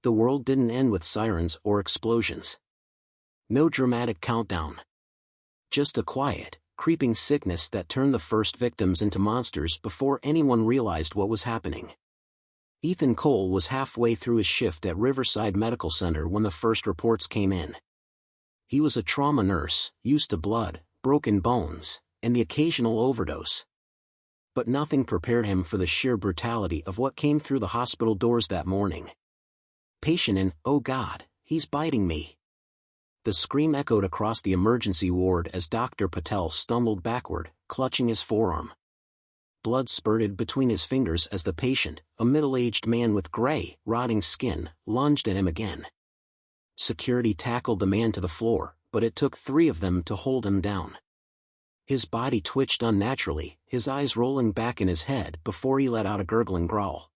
The world didn't end with sirens or explosions. No dramatic countdown. Just a quiet, creeping sickness that turned the first victims into monsters before anyone realized what was happening. Ethan Cole was halfway through his shift at Riverside Medical Center when the first reports came in. He was a trauma nurse, used to blood, broken bones, and the occasional overdose. But nothing prepared him for the sheer brutality of what came through the hospital doors that morning. Patient in, "Oh God, he's biting me." The scream echoed across the emergency ward as Dr. Patel stumbled backward, clutching his forearm. Blood spurted between his fingers as the patient, a middle-aged man with gray, rotting skin, lunged at him again. Security tackled the man to the floor, but it took 3 of them to hold him down. His body twitched unnaturally, his eyes rolling back in his head before he let out a gurgling growl.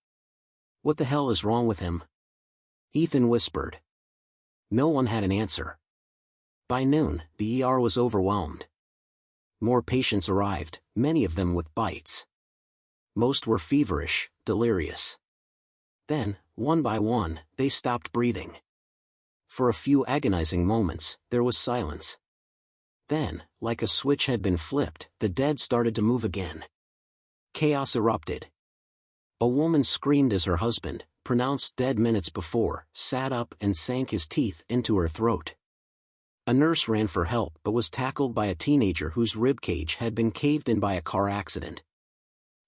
"What the hell is wrong with him?" Ethan whispered. No one had an answer. By noon, the ER was overwhelmed. More patients arrived, many of them with bites. Most were feverish, delirious. Then, one by one, they stopped breathing. For a few agonizing moments, there was silence. Then, like a switch had been flipped, the dead started to move again. Chaos erupted. A woman screamed as her husband, pronounced dead minutes before, sat up and sank his teeth into her throat. A nurse ran for help but was tackled by a teenager whose ribcage had been caved in by a car accident.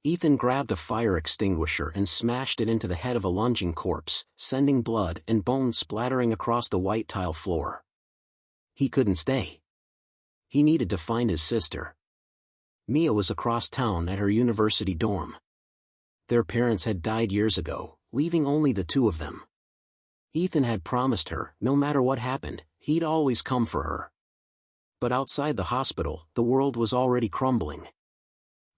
Ethan grabbed a fire extinguisher and smashed it into the head of a lunging corpse, sending blood and bone splattering across the white tile floor. He couldn't stay. He needed to find his sister. Mia was across town at her university dorm. Their parents had died years ago, leaving only the 2 of them. Ethan had promised her, no matter what happened, he'd always come for her. But outside the hospital, the world was already crumbling.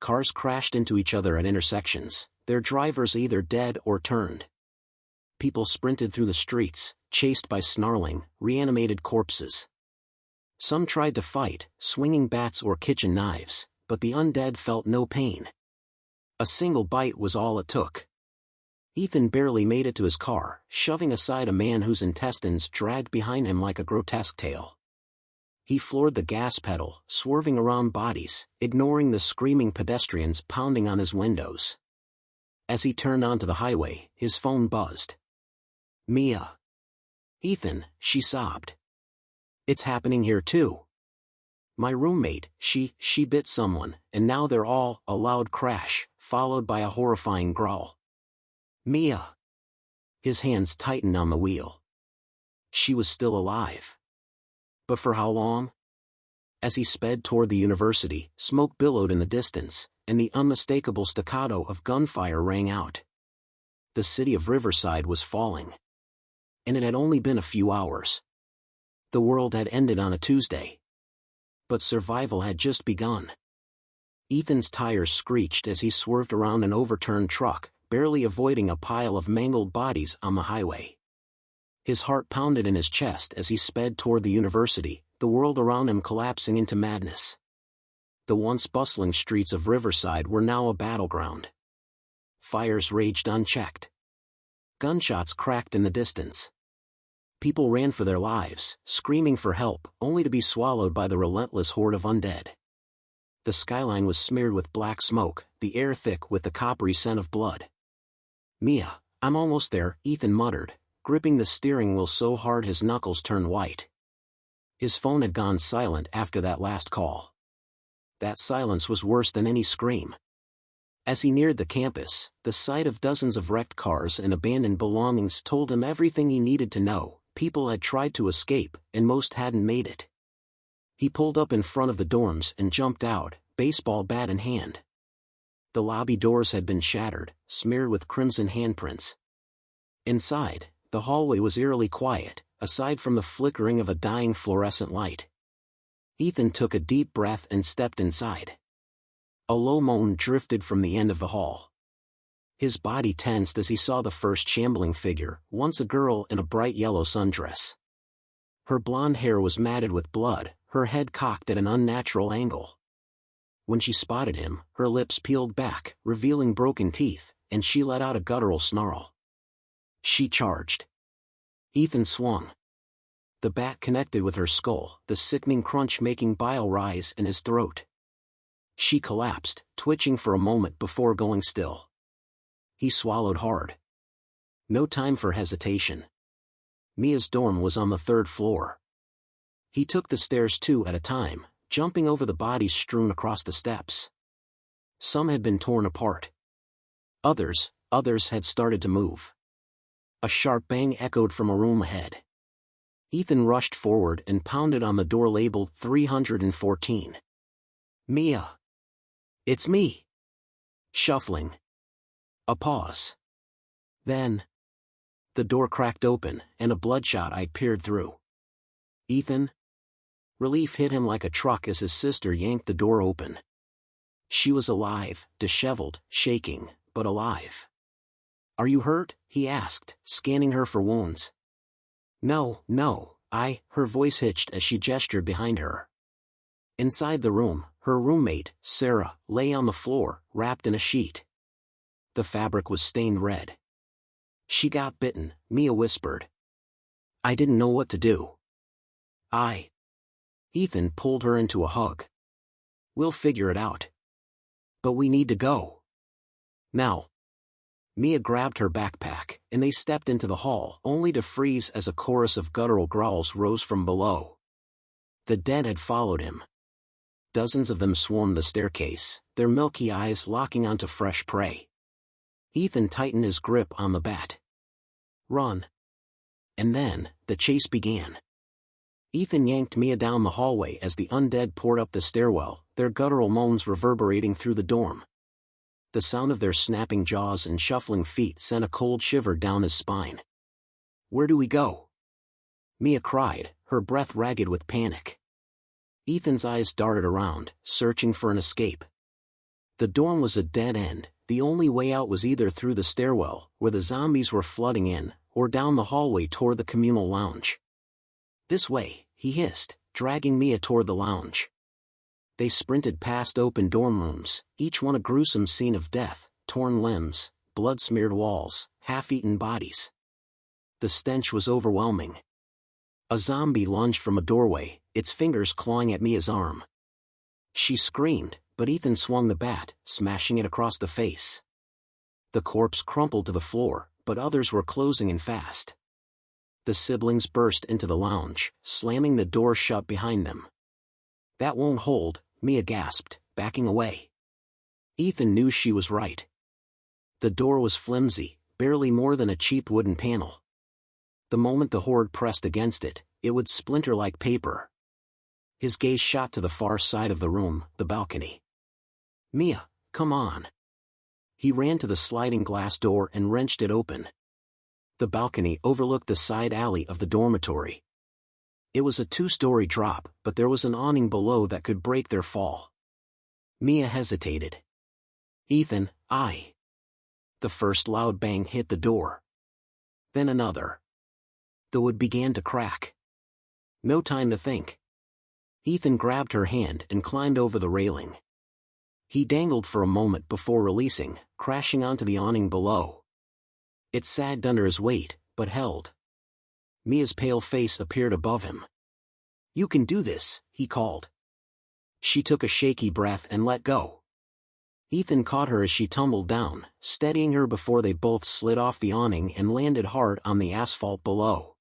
Cars crashed into each other at intersections, their drivers either dead or turned. People sprinted through the streets, chased by snarling, reanimated corpses. Some tried to fight, swinging bats or kitchen knives, but the undead felt no pain. A single bite was all it took. Ethan barely made it to his car, shoving aside a man whose intestines dragged behind him like a grotesque tail. He floored the gas pedal, swerving around bodies, ignoring the screaming pedestrians pounding on his windows. As he turned onto the highway, his phone buzzed. "Mia." "Ethan," she sobbed. "It's happening here too. My roommate, she bit someone, and now they're all," a loud crash, followed by a horrifying growl. "Mia." His hands tightened on the wheel. She was still alive. But for how long? As he sped toward the university, smoke billowed in the distance, and the unmistakable staccato of gunfire rang out. The city of Riverside was falling. And it had only been a few hours. The world had ended on a Tuesday. But survival had just begun. Ethan's tires screeched as he swerved around an overturned truck, barely avoiding a pile of mangled bodies on the highway. His heart pounded in his chest as he sped toward the university, the world around him collapsing into madness. The once bustling streets of Riverside were now a battleground. Fires raged unchecked. Gunshots cracked in the distance. People ran for their lives, screaming for help, only to be swallowed by the relentless horde of undead. The skyline was smeared with black smoke, the air thick with the coppery scent of blood. "Mia, I'm almost there," Ethan muttered, gripping the steering wheel so hard his knuckles turned white. His phone had gone silent after that last call. That silence was worse than any scream. As he neared the campus, the sight of dozens of wrecked cars and abandoned belongings told him everything he needed to know. People had tried to escape, and most hadn't made it. He pulled up in front of the dorms and jumped out, baseball bat in hand. The lobby doors had been shattered, smeared with crimson handprints. Inside, the hallway was eerily quiet, aside from the flickering of a dying fluorescent light. Ethan took a deep breath and stepped inside. A low moan drifted from the end of the hall. His body tensed as he saw the first shambling figure, once a girl in a bright yellow sundress. Her blonde hair was matted with blood, her head cocked at an unnatural angle. When she spotted him, her lips peeled back, revealing broken teeth, and she let out a guttural snarl. She charged. Ethan swung. The bat connected with her skull, the sickening crunch making bile rise in his throat. She collapsed, twitching for a moment before going still. He swallowed hard. No time for hesitation. Mia's dorm was on the 3rd floor. He took the stairs 2 at a time, jumping over the bodies strewn across the steps. Some had been torn apart. Others had started to move. A sharp bang echoed from a room ahead. Ethan rushed forward and pounded on the door labeled 314. Mia. It's me. Shuffling. A pause. Then, the door cracked open, and a bloodshot eye peered through. Ethan? Relief hit him like a truck as his sister yanked the door open. She was alive, disheveled, shaking, but alive. Are you hurt? He asked, scanning her for wounds. No, her voice hitched as she gestured behind her. Inside the room, her roommate, Sarah, lay on the floor, wrapped in a sheet. The fabric was stained red. She got bitten, Mia whispered. I didn't know what to do. Ethan pulled her into a hug. We'll figure it out. But we need to go. Now. Mia grabbed her backpack, and they stepped into the hall, only to freeze as a chorus of guttural growls rose from below. The dead had followed him. Dozens of them swarmed the staircase, their milky eyes locking onto fresh prey. Ethan tightened his grip on the bat. Run. And then, the chase began. Ethan yanked Mia down the hallway as the undead poured up the stairwell, their guttural moans reverberating through the dorm. The sound of their snapping jaws and shuffling feet sent a cold shiver down his spine. Where do we go? Mia cried, her breath ragged with panic. Ethan's eyes darted around, searching for an escape. The dorm was a dead end. The only way out was either through the stairwell, where the zombies were flooding in, or down the hallway toward the communal lounge. This way, he hissed, dragging Mia toward the lounge. They sprinted past open dorm rooms, each one a gruesome scene of death, torn limbs, blood-smeared walls, half-eaten bodies. The stench was overwhelming. A zombie lunged from a doorway, its fingers clawing at Mia's arm. She screamed, but Ethan swung the bat, smashing it across the face. The corpse crumpled to the floor, but others were closing in fast. The siblings burst into the lounge, slamming the door shut behind them. That won't hold, Mia gasped, backing away. Ethan knew she was right. The door was flimsy, barely more than a cheap wooden panel. The moment the horde pressed against it, it would splinter like paper. His gaze shot to the far side of the room, the balcony. Mia, come on. He ran to the sliding glass door and wrenched it open. The balcony overlooked the side alley of the dormitory. It was a 2-story drop, but there was an awning below that could break their fall. Mia hesitated. Ethan, The first loud bang hit the door. Then another. The wood began to crack. No time to think. Ethan grabbed her hand and climbed over the railing. He dangled for a moment before releasing, crashing onto the awning below. It sagged under his weight, but held. Mia's pale face appeared above him. You can do this, he called. She took a shaky breath and let go. Ethan caught her as she tumbled down, steadying her before they both slid off the awning and landed hard on the asphalt below.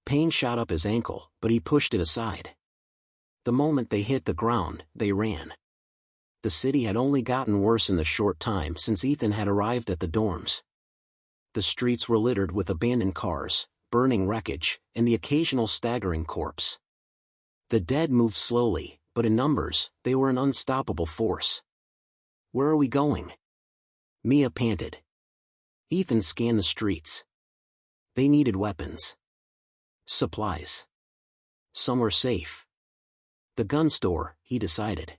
Pain shot up his ankle, but he pushed it aside. The moment they hit the ground, they ran. The city had only gotten worse in the short time since Ethan had arrived at the dorms. The streets were littered with abandoned cars, burning wreckage, and the occasional staggering corpse. The dead moved slowly, but in numbers, they were an unstoppable force. Where are we going? Mia panted. Ethan scanned the streets. They needed weapons. Supplies. Some were safe. The gun store, he decided.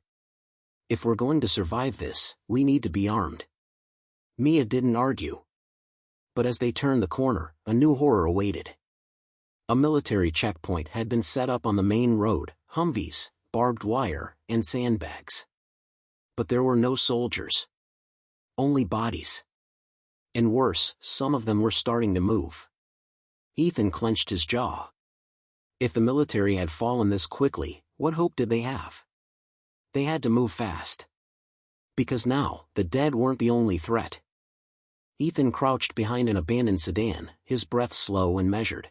If we're going to survive this, we need to be armed. Mia didn't argue. But as they turned the corner, a new horror awaited. A military checkpoint had been set up on the main road, Humvees, barbed wire, and sandbags. But there were no soldiers. Only bodies. And worse, some of them were starting to move. Ethan clenched his jaw. If the military had fallen this quickly, what hope did they have? They had to move fast. Because now, the dead weren't the only threat. Ethan crouched behind an abandoned sedan, his breath slow and measured.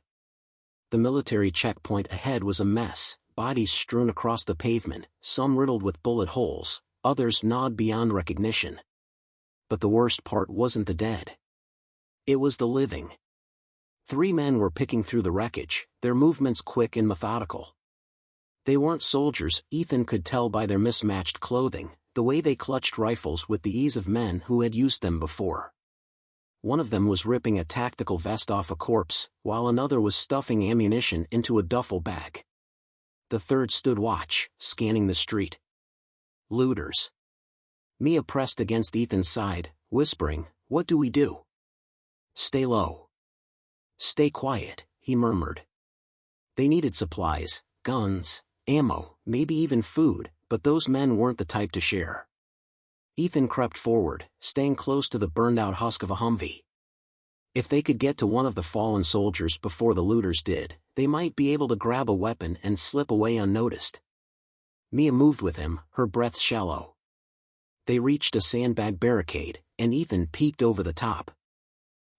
The military checkpoint ahead was a mess, bodies strewn across the pavement, some riddled with bullet holes, others gnawed beyond recognition. But the worst part wasn't the dead. It was the living. 3 men were picking through the wreckage, their movements quick and methodical. They weren't soldiers, Ethan could tell by their mismatched clothing, the way they clutched rifles with the ease of men who had used them before. One of them was ripping a tactical vest off a corpse, while another was stuffing ammunition into a duffel bag. The third stood watch, scanning the street. Looters. Mia pressed against Ethan's side, whispering, "What do we do?" "Stay low. Stay quiet," he murmured. They needed supplies, guns, ammo, maybe even food, but those men weren't the type to share. Ethan crept forward, staying close to the burned-out husk of a Humvee. If they could get to one of the fallen soldiers before the looters did, they might be able to grab a weapon and slip away unnoticed. Mia moved with him, her breath shallow. They reached a sandbag barricade, and Ethan peeked over the top.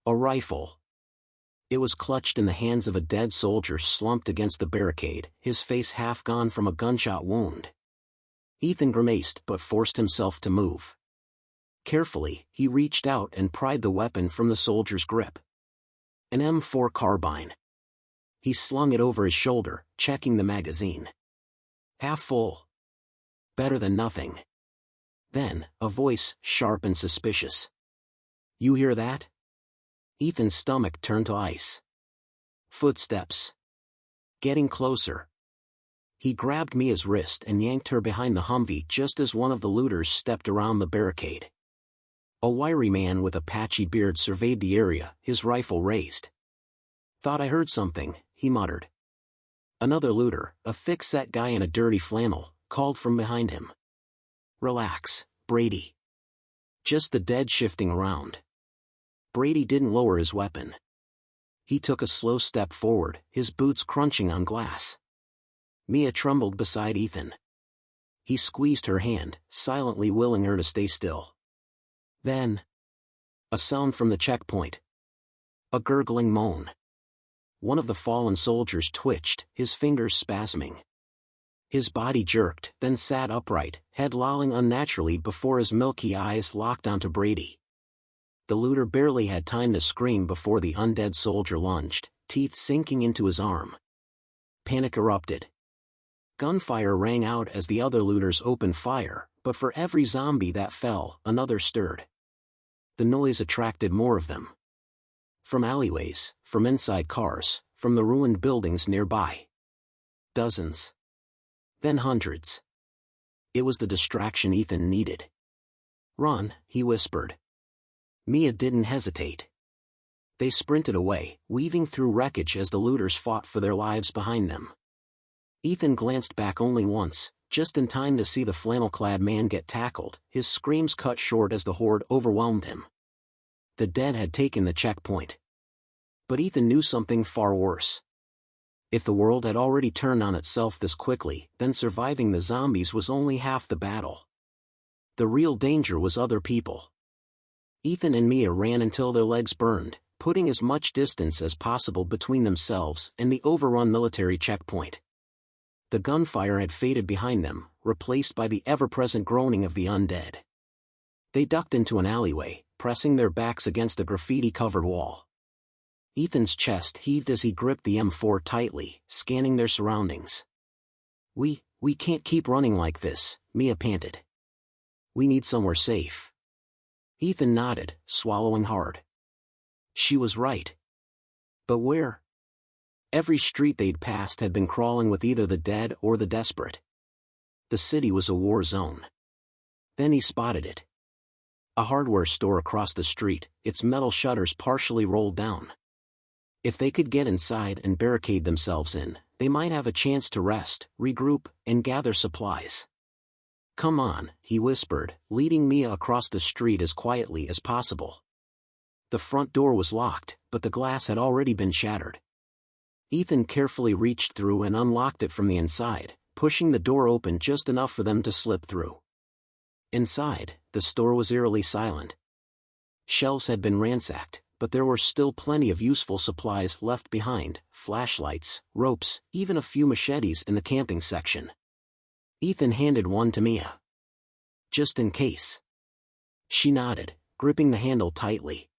A rifle. It was clutched in the hands of a dead soldier slumped against the barricade, his face half gone from a gunshot wound. Ethan grimaced but forced himself to move. Carefully, he reached out and pried the weapon from the soldier's grip. An M4 carbine. He slung it over his shoulder, checking the magazine. Half full. Better than nothing. Then, a voice, sharp and suspicious. "You hear that?" Ethan's stomach turned to ice. Footsteps. Getting closer. He grabbed Mia's wrist and yanked her behind the Humvee just as one of the looters stepped around the barricade. A wiry man with a patchy beard surveyed the area, his rifle raised. "Thought I heard something," he muttered. Another looter, a thick-set guy in a dirty flannel, called from behind him. "Relax, Brady." Just the dead shifting around. Brady didn't lower his weapon. He took a slow step forward, his boots crunching on glass. Mia trembled beside Ethan. He squeezed her hand, silently willing her to stay still. Then, a sound from the checkpoint. A gurgling moan. One of the fallen soldiers twitched, his fingers spasming. His body jerked, then sat upright, head lolling unnaturally before his milky eyes locked onto Brady. The looter barely had time to scream before the undead soldier lunged, teeth sinking into his arm. Panic erupted. Gunfire rang out as the other looters opened fire, but for every zombie that fell, another stirred. The noise attracted more of them. From alleyways, from inside cars, from the ruined buildings nearby. Dozens. Then hundreds. It was the distraction Ethan needed. "Run," he whispered. Mia didn't hesitate. They sprinted away, weaving through wreckage as the looters fought for their lives behind them. Ethan glanced back only once, just in time to see the flannel-clad man get tackled, his screams cut short as the horde overwhelmed him. The dead had taken the checkpoint. But Ethan knew something far worse. If the world had already turned on itself this quickly, then surviving the zombies was only half the battle. The real danger was other people. Ethan and Mia ran until their legs burned, putting as much distance as possible between themselves and the overrun military checkpoint. The gunfire had faded behind them, replaced by the ever-present groaning of the undead. They ducked into an alleyway, pressing their backs against a graffiti-covered wall. Ethan's chest heaved as he gripped the M4 tightly, scanning their surroundings. We can't keep running like this," Mia panted. "We need somewhere safe." Ethan nodded, swallowing hard. She was right. But where? Every street they'd passed had been crawling with either the dead or the desperate. The city was a war zone. Then he spotted it. A hardware store across the street, its metal shutters partially rolled down. If they could get inside and barricade themselves in, they might have a chance to rest, regroup, and gather supplies. "Come on," he whispered, leading Mia across the street as quietly as possible. The front door was locked, but the glass had already been shattered. Ethan carefully reached through and unlocked it from the inside, pushing the door open just enough for them to slip through. Inside, the store was eerily silent. Shelves had been ransacked, but there were still plenty of useful supplies left behind: flashlights, ropes, even a few machetes in the camping section. Ethan handed one to Mia. "Just in case." She nodded, gripping the handle tightly.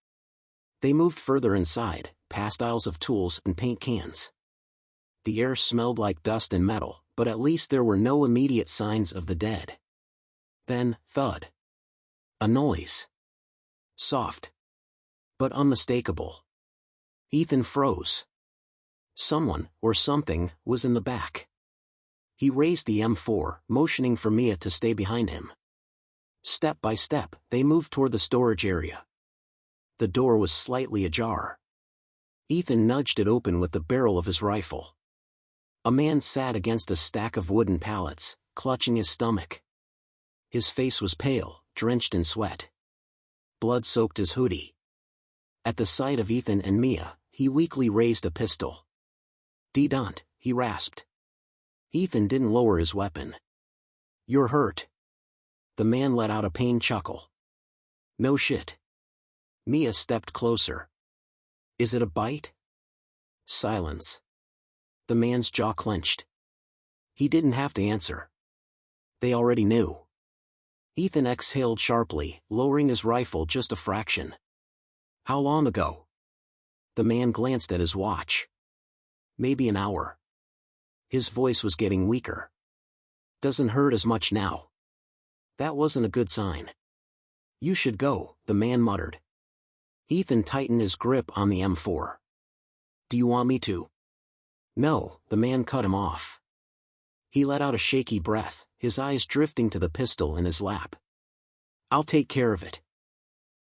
They moved further inside, past aisles of tools and paint cans. The air smelled like dust and metal, but at least there were no immediate signs of the dead. Then, thud. A noise. Soft, but unmistakable. Ethan froze. Someone, or something, was in the back. He raised the M4, motioning for Mia to stay behind him. Step by step, they moved toward the storage area. The door was slightly ajar. Ethan nudged it open with the barrel of his rifle. A man sat against a stack of wooden pallets, clutching his stomach. His face was pale, drenched in sweat. Blood soaked his hoodie. At the sight of Ethan and Mia, he weakly raised a pistol. "Don't," he rasped. Ethan didn't lower his weapon. "You're hurt." The man let out a pained chuckle. "No shit." Mia stepped closer. "Is it a bite?" Silence. The man's jaw clenched. He didn't have to answer. They already knew. Ethan exhaled sharply, lowering his rifle just a fraction. "How long ago?" The man glanced at his watch. "Maybe an hour." His voice was getting weaker. "Doesn't hurt as much now." That wasn't a good sign. "You should go," the man muttered. Ethan tightened his grip on the M4. "Do you want me to?" "No," the man cut him off. He let out a shaky breath, his eyes drifting to the pistol in his lap. "I'll take care of it."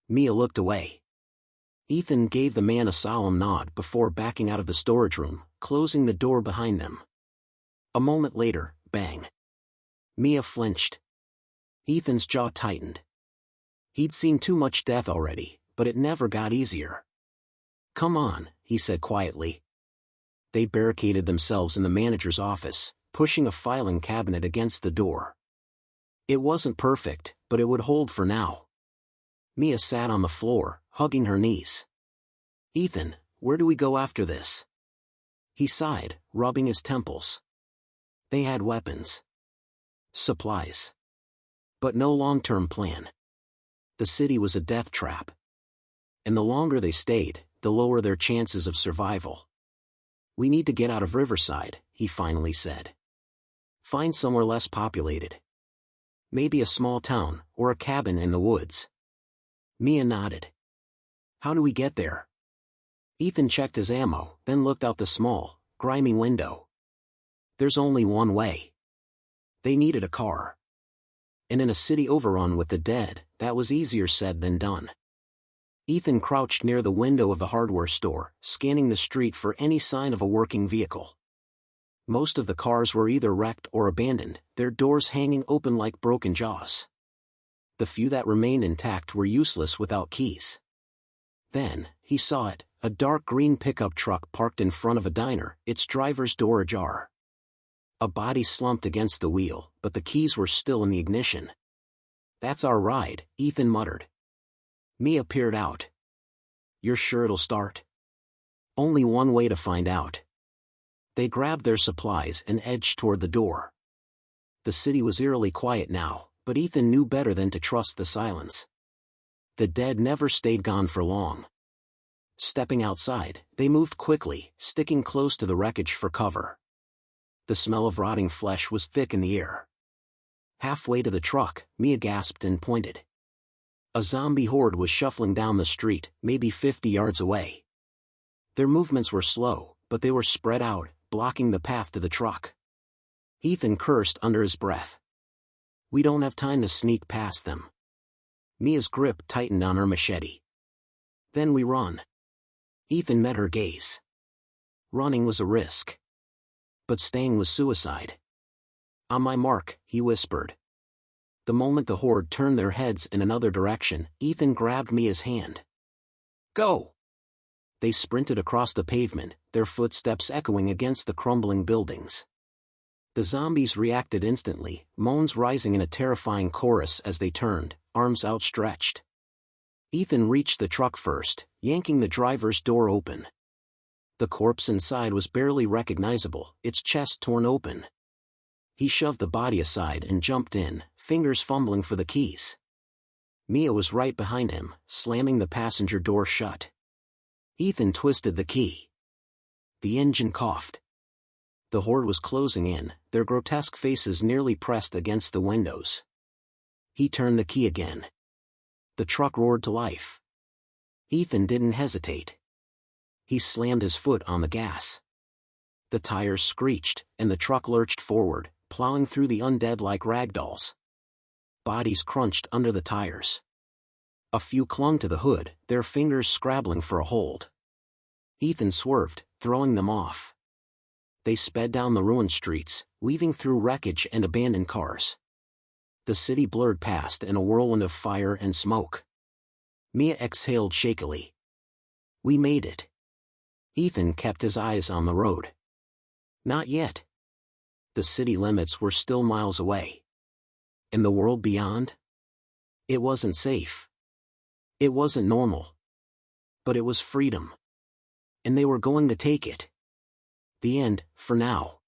Mia looked away. Ethan gave the man a solemn nod before backing out of the storage room, closing the door behind them. A moment later, bang. Mia flinched. Ethan's jaw tightened. He'd seen too much death already, but it never got easier. "Come on," he said quietly. They barricaded themselves in the manager's office, pushing a filing cabinet against the door. It wasn't perfect, but it would hold for now. Mia sat on the floor, hugging her knees. "Ethan, where do we go after this?" He sighed, rubbing his temples. They had weapons. Supplies. But no long-term plan. The city was a death trap. And the longer they stayed, the lower their chances of survival. "We need to get out of Riverside," he finally said. "Find somewhere less populated. Maybe a small town, or a cabin in the woods." Mia nodded. "How do we get there?" Ethan checked his ammo, then looked out the small, grimy window. "There's only one way." They needed a car. And in a city overrun with the dead, that was easier said than done. Ethan crouched near the window of the hardware store, scanning the street for any sign of a working vehicle. Most of the cars were either wrecked or abandoned, their doors hanging open like broken jaws. The few that remained intact were useless without keys. Then, he saw it, a dark green pickup truck parked in front of a diner, its driver's door ajar. A body slumped against the wheel, but the keys were still in the ignition. "That's our ride," Ethan muttered. Mia peered out. "You're sure it'll start?" "Only one way to find out." They grabbed their supplies and edged toward the door. The city was eerily quiet now, but Ethan knew better than to trust the silence. The dead never stayed gone for long. Stepping outside, they moved quickly, sticking close to the wreckage for cover. The smell of rotting flesh was thick in the air. Halfway to the truck, Mia gasped and pointed. A zombie horde was shuffling down the street, maybe 50 yards away. Their movements were slow, but they were spread out, blocking the path to the truck. Ethan cursed under his breath. "We don't have time to sneak past them." Mia's grip tightened on her machete. "Then we run." Ethan met her gaze. Running was a risk. But staying was suicide. "On my mark," he whispered. The moment the horde turned their heads in another direction, Ethan grabbed Mia's hand. "Go!" They sprinted across the pavement, their footsteps echoing against the crumbling buildings. The zombies reacted instantly, moans rising in a terrifying chorus as they turned, arms outstretched. Ethan reached the truck first, yanking the driver's door open. The corpse inside was barely recognizable, its chest torn open. He shoved the body aside and jumped in, fingers fumbling for the keys. Mia was right behind him, slamming the passenger door shut. Ethan twisted the key. The engine coughed. The horde was closing in, their grotesque faces nearly pressed against the windows. He turned the key again. The truck roared to life. Ethan didn't hesitate. He slammed his foot on the gas. The tires screeched, and the truck lurched forward, plowing through the undead like ragdolls. Bodies crunched under the tires. A few clung to the hood, their fingers scrabbling for a hold. Ethan swerved, throwing them off. They sped down the ruined streets, weaving through wreckage and abandoned cars. The city blurred past in a whirlwind of fire and smoke. Mia exhaled shakily. We made it. Ethan kept his eyes on the road. Not yet. The city limits were still miles away. And the world beyond? It wasn't safe. It wasn't normal. But it was freedom. And they were going to take it. The end, for now.